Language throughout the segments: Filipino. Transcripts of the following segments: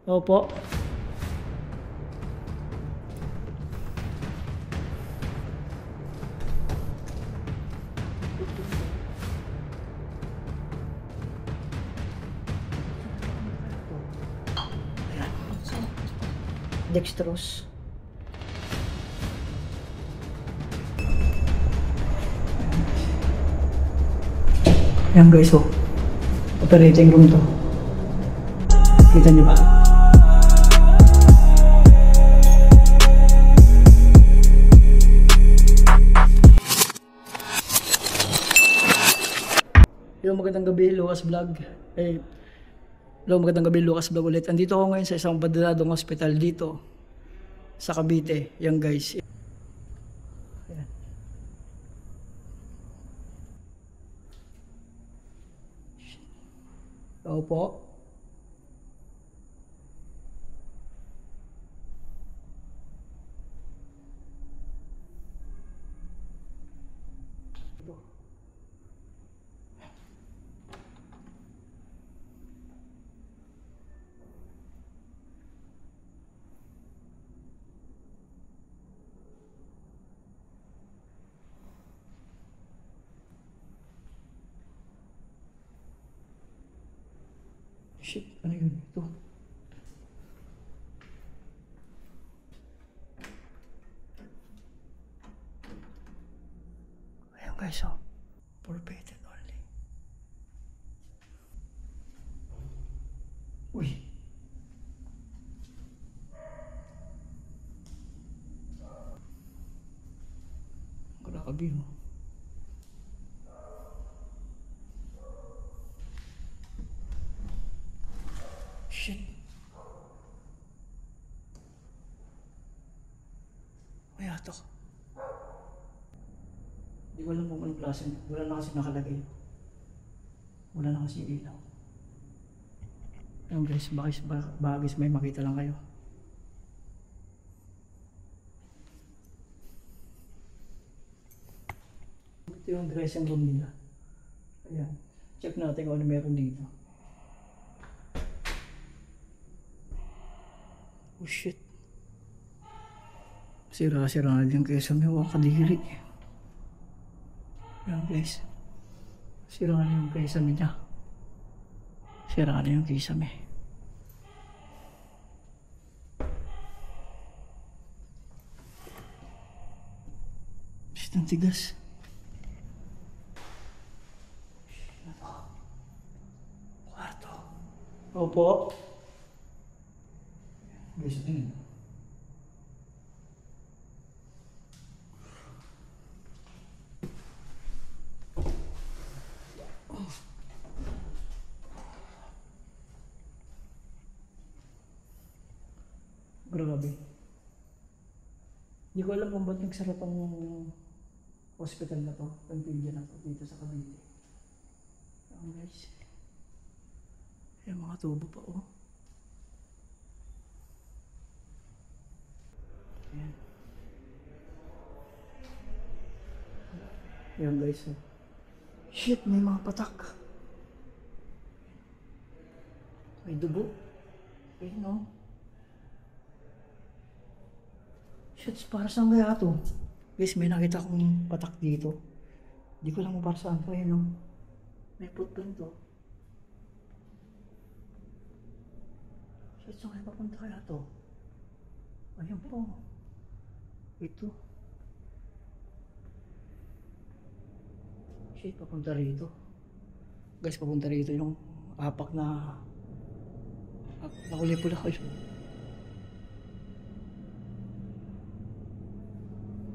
Opo. Ayan. Dextrose. Ayan guys, oh. Operating room to. Kita niyo ba? Hello, magandang gabi, Lucas Vlog. Hello, magandang gabi, Lucas Vlog ulit. Andito ako ngayon sa isang abandonadong hospital dito sa Cavite. Yan guys. Ayan. Opo. Shit, ano yun? Ito. Ayan guys, oh. For patient only. Uy. Grabe, oh. Shit. May atok. Hindi ko alam kung anong klase. Wala na kasi nakalagay. Wala na kasi ilaw. Ayan guys, bakis may makita lang kayo. Ito yung dressing room nila. Ayan. Check natin kung ano meron dito. Oh shit. Sira-sira na din kaysa may wakadiri. Ayan guys. Sira na yung kisame niya. Sira na yung kisame. Shit, ang tigas. Kwarto. Opo. Guys, ito yun. Grabe. Hindi ko alam kung ba't nagsara tong hospital na to, ang pilya na to dito sa Cavite. Ayan guys. Ayan mga tubo pa, oh. Ayan. Ayan guys, oh. Shit, may mga patak. May dugo. Ayan, oh. Shit, para saan kaya to? Guys, may nakita akong patak dito. Hindi ko lang kung para saan to, no? May footprint to. Shit, saan kaya papunta kaya to? Ayan po. Ito. Shit, papunta rito. Guys, papunta rito yung apak na nakuli pula kayo.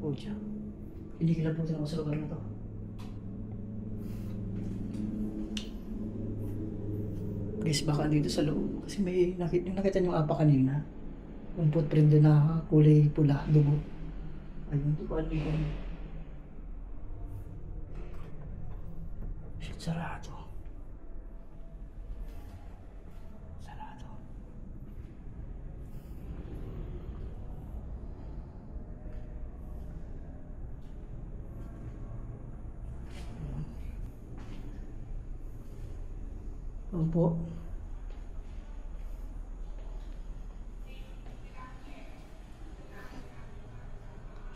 Pucha. Hindi kilabutan ako sa lugar na to. Guys, baka dito sa loob. Kasi may nakita niyo apa kanina. Yung footprint doon na kulay pula, dugo. Ayun, hindi ko alam yun. Shit, sarado. Sarado. Opo.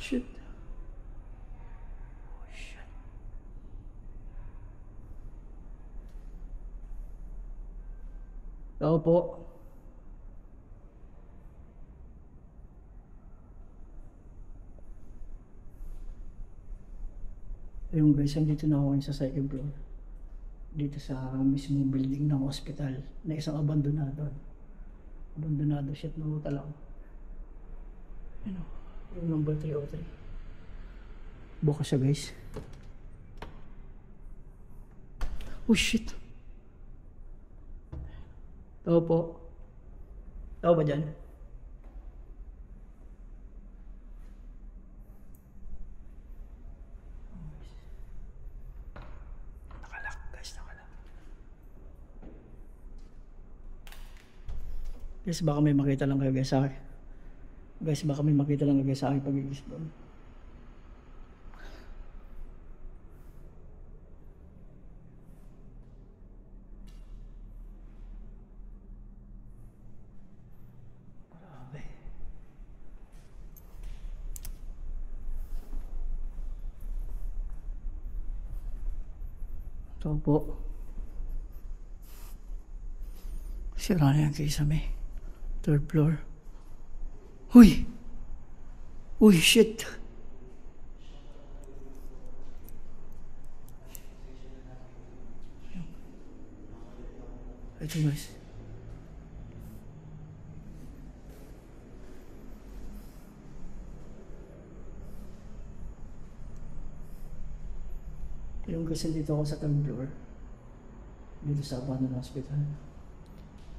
Shit. Oh, shit. Tao po. Ayun guys, andito na ako ngayon sa second floor. Dito sa mismong building ng hospital na isang abandonado. Abandonado, shit, nahutal ako. Ano? Yung number 303. Bukas siya guys. Oh shit. Tao po. Tao ba dyan? Nakalak guys, nakalak. Guys, baka may makita lang kayo guys sa akin. Guys, baka may makita lang kayo sa akin pag-iis doon. Grabe. Ito po. Sira na yan kisame. Third floor. Uy! Uy, shit! Ito guys. Yung kasi dito ako sa third floor. Dito sa Abandon Hospital.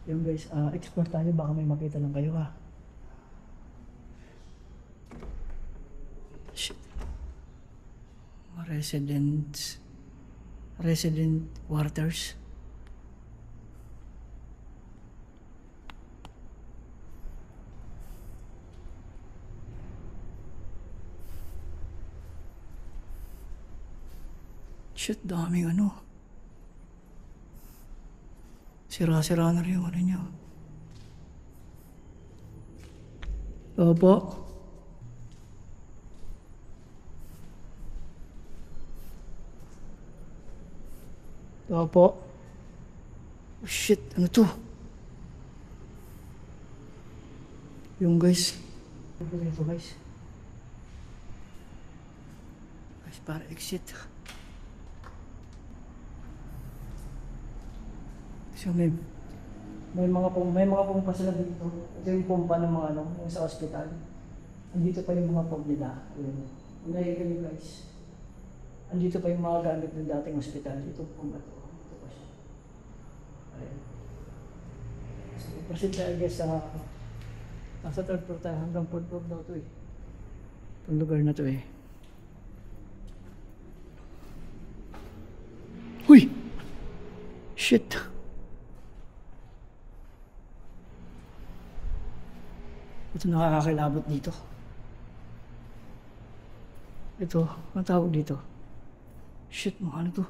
Yung guys, explore tayo, baka may makita lang kayo ha. Shit. Resident quarters. Shit, daming ano. Sira-sira na rin yung ano niya. Opo. Opo. Oh shit, ano to? Yung guys. Ito guys. Guys, para exit. So may mga pompa sila dito. Ito yung pompa ng mga ano, yung sa hospital. Andito pa yung mga pompa nila. Ayun. Ngayon guys. Andito pa yung mga gamit ng dating hospital. Ito pompa to. Ito pa siya. Ayun. So proceed tayo guys sa nasa third floor tayo. Hanggang fourth floor daw to eh. Itong lugar na to eh. Uy! Shit! Ito nakakakilabot dito. Ito, ang tawag dito. Shit, mga ano to?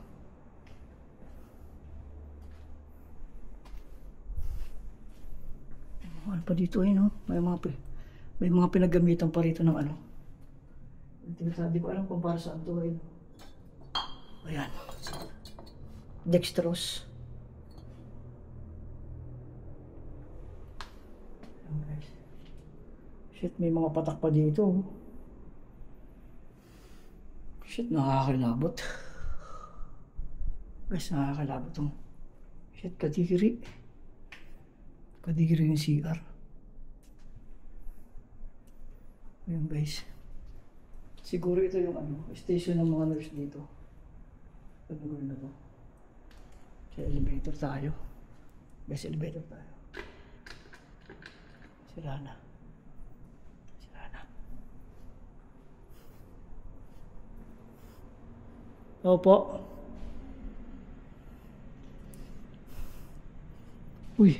Ano pa dito eh, no? May mga pinagamitan pa rito ng ano. Hindi ko alam kung para saan to eh. Ayan. Dextrose. Ayan guys. Shit, may mga patak pa dito. Shit, nakakakilabot. Guys, nakakakilabot tong. Shit, kadiri. Kadiri yung CR. Ayan guys. Siguro ito yung ano, station ng mga nurse dito. Pag-lugar na to. Sa elevator tayo. Guys, elevator tayo. Sira na. Opo. Uy.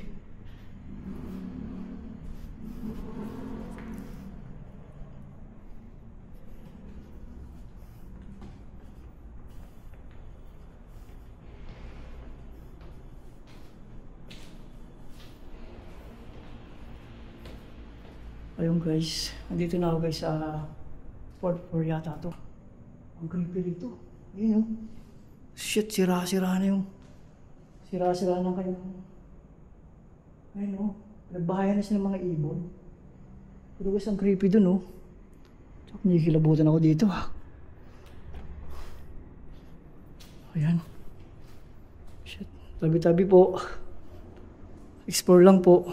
Ayun guys, nandito na ako guys sa Fourth floor yata to. Ang creepy rito. Ayun oh. Shit, sira-sira na yung... Sira-sira na kayo. Ayun oh. Nagbahayan na sila ng mga ibon. Pero guys, ang creepy dun oh. Tsaka nikilabutan ako dito ha. Ayan. Shit. Tabi-tabi po. Explore lang po.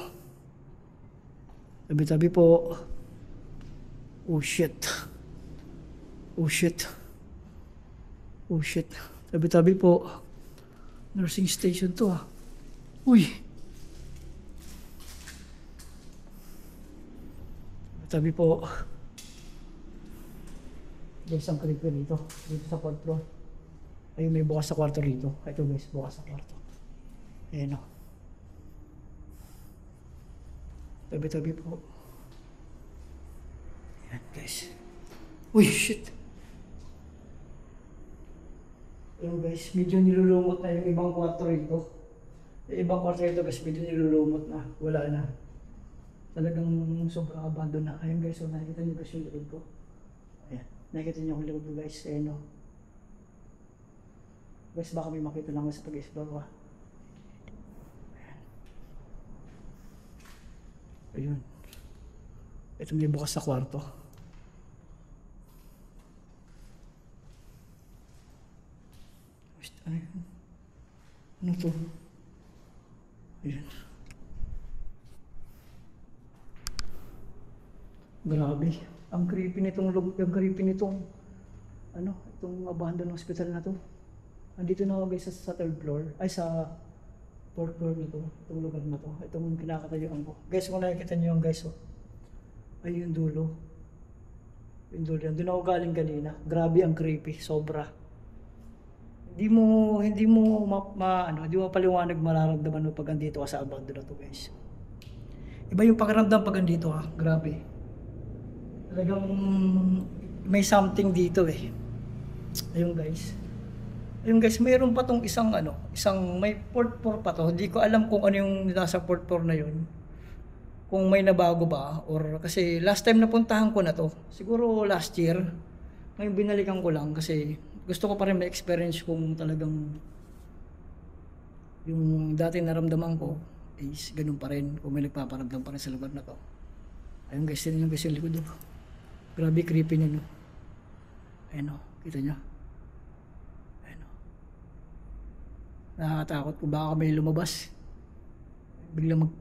Tabi-tabi po. Oh shit. Oh shit. Oh shit. Tabi-tabi po. Nursing station to ah. Uy. Tabi po. Guys, ang creepy rito. Dito sa 4th floor. Ayun, may bukas sa kwarto rito. Ito guys, bukas sa kwarto. Ayan o. Tabi-tabi po. Ayan guys. Uy, shit. Ayun guys, medyo nilulumot na yung ibang kwarto rito. Yung ibang kwarto rito guys, medyo nilulumot na. Wala na. Talagang sobrang abandon na. Ayun guys, so nakikita nyo guys yung likod ko. Ayan. Nakikita nyo yung likod ko guys. Ayan o. Guys, baka may makita lang sa pag-explore ka. Ayun. Ito may bukas sa kwarto. Ano to? Ayun. Grabe. Ang creepy nitong ano, itong abandoned hospital na to. Andito na ako guys sa 3rd floor, ay sa 4th floor na to, itong lugar na to, itong kinakatayuan ko. Guys, kung nakikita nyo yung guys, oh. Ay yung dulo. Yung dulo yan, doon ako galing kanina. Grabe ang creepy, sobra. Hindi mo paliwanag mararamdaman mo pag andito ka sa abandon na to guys. Iba yung pakiramdam pag andito ka, grabe. Talagang may something dito eh. Ayun guys. Ayun guys, mayroon pa tong isang may 4th floor pa to. Hindi ko alam kung ano yung nasa 4th floor na yun. Kung may nabago ba or kasi last time napuntahan ko na to. Siguro last year. Ngayon binalikan ko lang kasi gusto ko pa rin ma-experience kung talagang yung dati naramdaman ko is ganun pa rin. Kung may nagpaparamdam pa rin sa lugar na to. Ayun guys, yun yung guys yung likod. Grabe creepy niya no. Ayun o, kita niya. Nakakatakot kung baka may lumabas. Biglang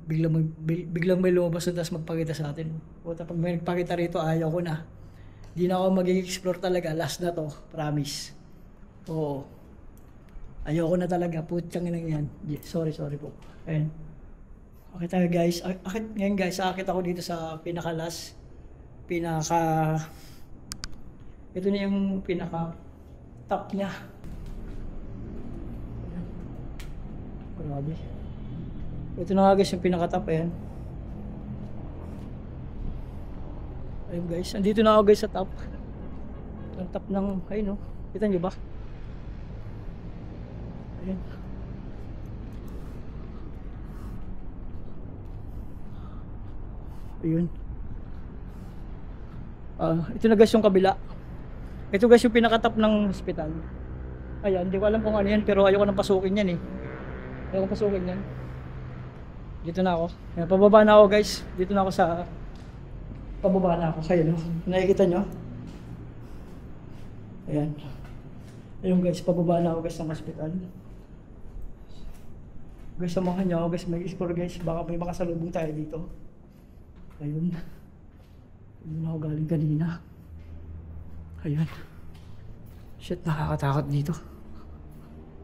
may lumabas tapos magpakita sa atin. Puta, pag may nagpakita rito, ayaw ko na. Di na ako mag-explore talaga. Last na to, promise. Oo. Ayaw ko na talaga. Putyang ina yan. Sorry po. Ayan. Okay tayo guys. Ngayon guys, akit ako dito sa ito na yung pinaka-top niya. Grabe. Ito na nga guys yung pinaka-top. Ayan. Ayun guys. Andito na ako guys sa top. Ang top ng, ayun o. Kita nyo ba? Ayan. Ayun. Ito na guys yung kabila. Ito guys yung pinaka-top ng hospital. Ayan. Hindi ko alam kung ano yan. Pero ayoko nang pasukin yan eh. Ayoko pasukin yan. Dito na ako. Ayan, pababa na ako guys. Dito na ako sa... Pababa na ako. Kaya no? Nakikita nyo? Ayan. Ayun guys, pababa na ako guys ng hospital. Guys, samahan nyo ako guys. May explore guys. Baka may makasalubong tayo dito. Ayun. Ayun na ako galing kanina. Ayun. Shit, nakakatakot dito.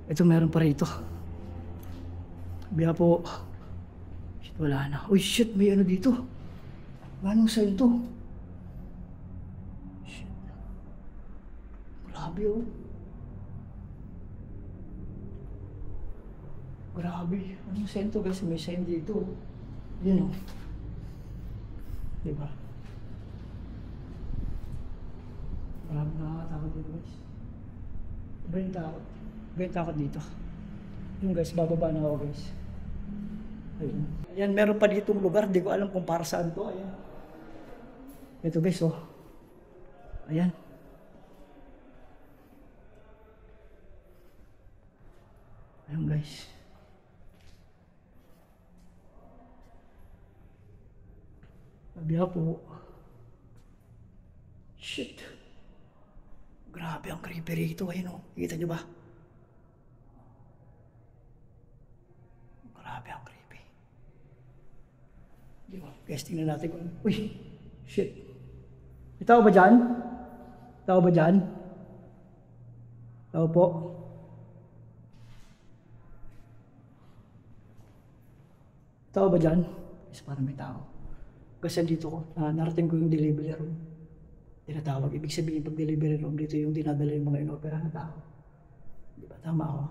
Ito meron pa rito. Biya po. Shit, wala na. Uy, shit, may ano dito. Ganong side to? Shit. Grabe oh. Grabe. Anong side to guys? May sign dito. Yan oh. Diba? Grabe, nakakatakot dito guys. Iba yung takot. Iba yung takot dito. Yung guys, bababa na ako guys. Ayun. Ayan, meron pa ditong lugar. Di ko alam kung para saan to. Ayan. Ito guys, oh. Ayan. Ayan guys. Sabi po. Shit. Grabe ang creepy rito. Ayun o. Kita nyo ba? Grabe ang creepy. Di ba? Guys, tingnan natin kung... Uy! Shit. May tao ba dyan? Tao ba dyan? Tao po. Tao ba dyan? Is parang may tao. Kasi dito ko, narating ko yung delivery room. Tinatawag. Ibig sabihin, pag delivery room, dito yung dinadala yung mga inopera na tao. Di ba? Tama ako.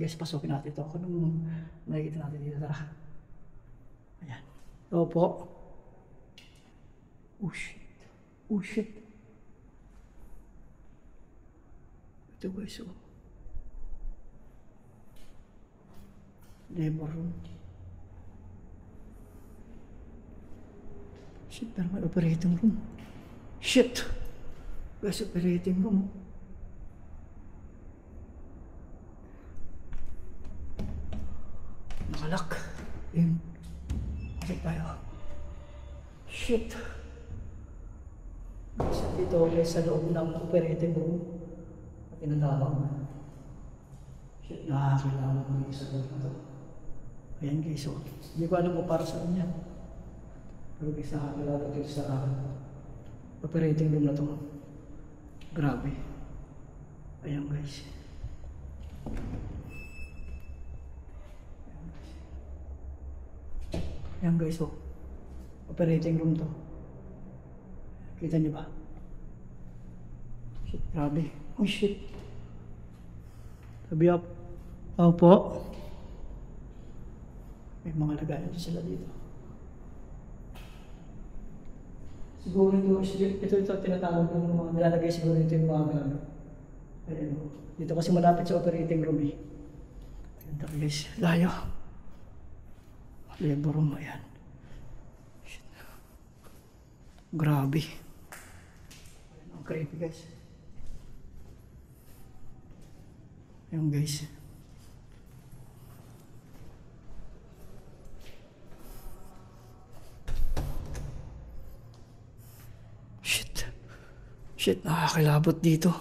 Guys, pasokin natin ito. Kung anong nakikita natin dito. Tara. Ayan. Tao po. Oh shit. Oh shit. Ito guys, oh. Demo room. Shit, pero may operating room. Shit! Guys, operating room. Nakalak. Yun. Balik tayo. Shit! Guys, dito guys sa loob ng operating room. Tinatawag na. Shit, nakakailangan ko yung sa loob na to. Ayan guys, oh. Hindi ko alam kung para saan yan. Pero guys, nakakilala dito sa operating room na to. Grabe. Ayan guys. Ayan guys, oh. Operating room to. Kita niyo ba? Shit, grabe. Oh shit. Sabi up. Oh po. May mga lagayan sila dito. Siguro ito tinatawag ng mga nilalagay siguro ito yung mga gamit. Ayan. Dito kasi malapit sa operating room eh. Ayan tayo guys. Layo. Labor room. Ayan. Shit. Grabe. Ayan, ang creepy guys. Ayan guys. Shit, nakakilabot dito.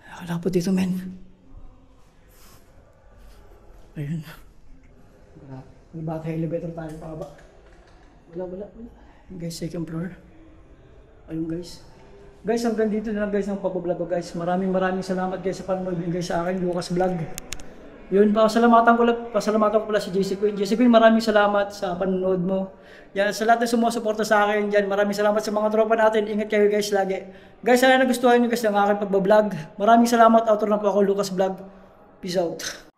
Nakakilabot dito, men. Ayun. May bata elevator tayo pa ba? Wala. Guys, second floor. Ayun guys. Guys, hanggang dito na lang guys ang pagbablog ko guys. Maraming salamat guys sa panonood guys sa akin, Lucas Vlog. Yun, pasalamatan ko pala si JC Queen. JC Queen, maraming salamat sa panonood mo. Yan, sa lahat na sumusuporta sa akin dyan, maraming salamat sa mga tropa natin. Ingat kayo guys lagi. Guys, sana nagustuhan nyo guys ng aking pagbablog. Maraming salamat. Outro na po ako, Lucas Vlog. Peace out.